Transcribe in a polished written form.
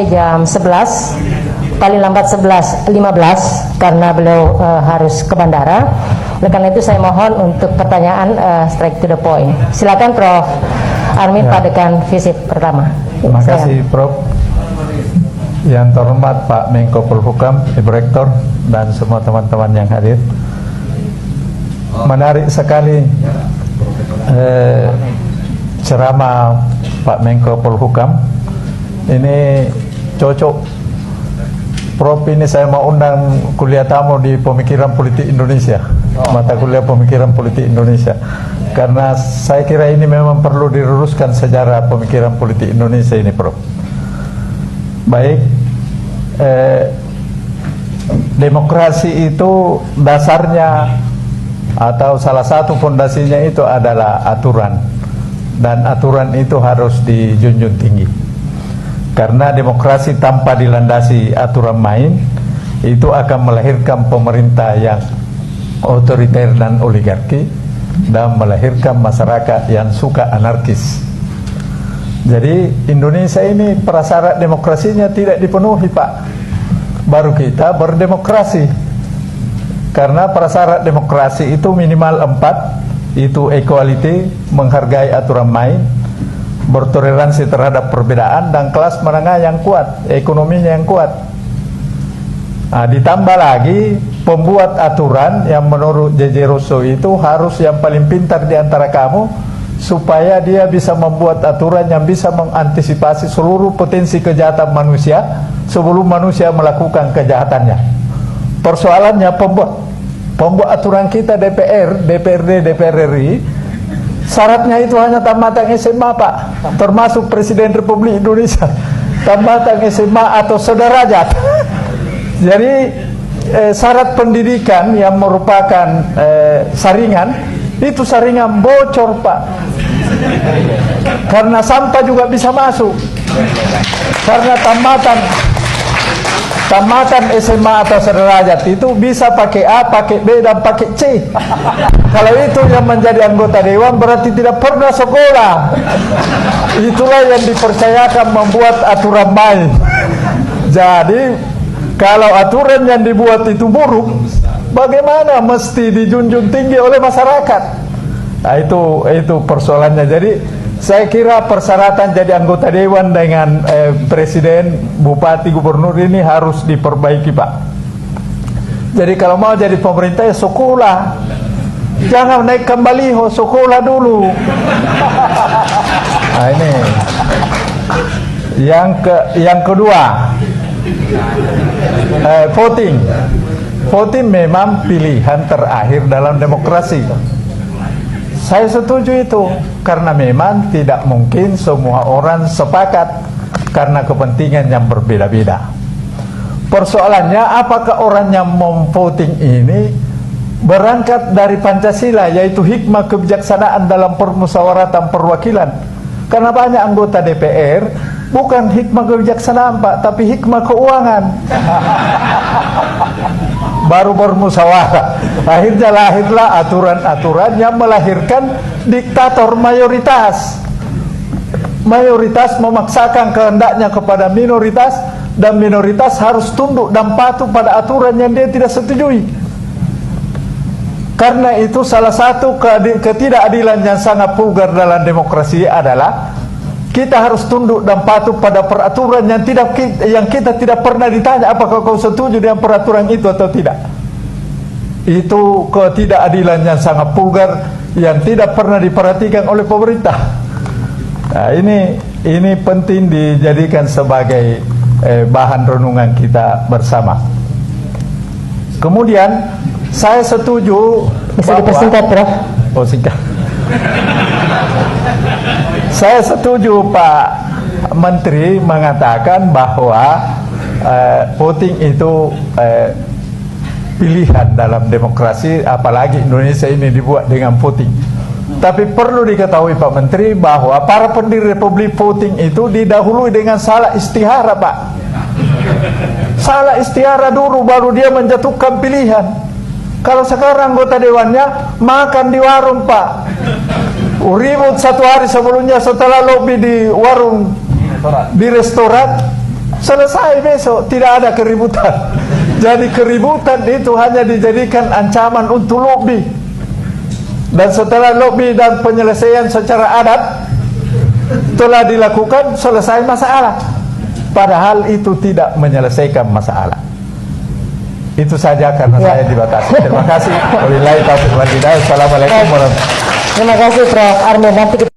Jam 11, paling lambat 11.15 karena beliau harus ke bandara. Oleh karena itu saya mohon untuk pertanyaan straight to the point. Silakan Prof. Armin pada visit pertama. Terima kasih Prof. Yang terhormat Pak Menko Polhukam, Ibu Rektor, dan semua teman-teman yang hadir. Menarik sekali ceramah Pak Menko Polhukam. Ini cocok. Prof, ini saya mau undang kuliah tamu di Pemikiran Politik Indonesia, mata kuliah Pemikiran Politik Indonesia, karena saya kira ini memang perlu diluruskan sejarah pemikiran politik Indonesia ini, Prof. Baik, demokrasi itu dasarnya atau salah satu fondasinya itu adalah aturan, dan aturan itu harus dijunjung tinggi. Karena demokrasi tanpa dilandasi aturan main itu akan melahirkan pemerintah yang otoriter dan oligarki, dan melahirkan masyarakat yang suka anarkis. Jadi Indonesia ini prasyarat demokrasinya tidak dipenuhi, Pak, baru kita berdemokrasi. Karena prasyarat demokrasi itu minimal 4, itu equality, menghargai aturan main, bertoleransi terhadap perbedaan, dan kelas menengah yang kuat, ekonominya yang kuat. Nah, ditambah lagi pembuat aturan yang menurut J.J. Rousseau itu harus yang paling pintar di antara kamu, supaya dia bisa membuat aturan yang bisa mengantisipasi seluruh potensi kejahatan manusia sebelum manusia melakukan kejahatannya. Persoalannya pembuat aturan kita DPR, DPRD, DPR RI, syaratnya itu hanya tamatan SMA, Pak, termasuk Presiden Republik Indonesia tamatan SMA atau sederajat. Jadi syarat pendidikan yang merupakan saringan, itu saringan bocor, Pak, karena sampah juga bisa masuk, karena tamatan SMA atau sederajat itu bisa pakai A, pakai B, dan pakai C. Kalau itu yang menjadi anggota dewan berarti tidak pernah sekolah. Itulah yang dipercayakan membuat aturan main. Jadi kalau aturan yang dibuat itu buruk, bagaimana mesti dijunjung tinggi oleh masyarakat? Nah, itu persoalannya. Jadi saya kira persyaratan jadi anggota dewan dengan presiden, bupati, gubernur ini harus diperbaiki, Pak. Jadi kalau mau jadi pemerintah ya sekolah, jangan naikkan baliho, sekolah dulu. Nah, ini yang kedua, voting memang pilihan terakhir dalam demokrasi. Saya setuju itu, karena memang tidak mungkin semua orang sepakat karena kepentingan yang berbeda-beda. Persoalannya, apakah orang yang memvoting ini berangkat dari Pancasila, yaitu hikmah kebijaksanaan dalam permusyawaratan perwakilan? Karena banyak anggota DPR bukan hikmah kebijaksanaan, Pak, tapi hikmah keuangan. Baru bermusyawarah, akhirnya lahirlah aturan-aturan yang melahirkan diktator mayoritas. Mayoritas memaksakan kehendaknya kepada minoritas, dan minoritas harus tunduk dan patuh pada aturan yang dia tidak setujui. Karena itu salah satu ketidakadilan yang sangat vulgar dalam demokrasi adalah kita harus tunduk dan patuh pada peraturan yang kita tidak pernah ditanya apakah kau setuju dengan peraturan itu atau tidak. Itu ketidakadilan yang sangat vulgar yang tidak pernah diperhatikan oleh pemerintah. Nah, ini penting dijadikan sebagai bahan renungan kita bersama. Kemudian saya setuju. Bisa dipersingkat, Prof? Oh, singkat. Saya setuju Pak Menteri mengatakan bahwa voting itu pilihan dalam demokrasi, apalagi Indonesia ini dibuat dengan voting. Tapi perlu diketahui Pak Menteri bahwa para pendiri Republik voting itu didahului dengan salah istihara, Pak. Salah istihara dulu baru dia menjatuhkan pilihan. Kalau sekarang anggota dewannya makan di warung, Pak, ribut satu hari sebelumnya setelah lobby di warung, di restoran, selesai besok, tidak ada keributan. Jadi keributan itu hanya dijadikan ancaman untuk lobby. Dan setelah lobby dan penyelesaian secara adat telah dilakukan, selesai masalah. Padahal itu tidak menyelesaikan masalah. Itu saja karena saya dibatasi. Terima kasih. Wabillahi taufiq wal hidayah. Assalamualaikum warahmatullahi wabarakatuh. Terima kasih Prof. Armin. Nanti kita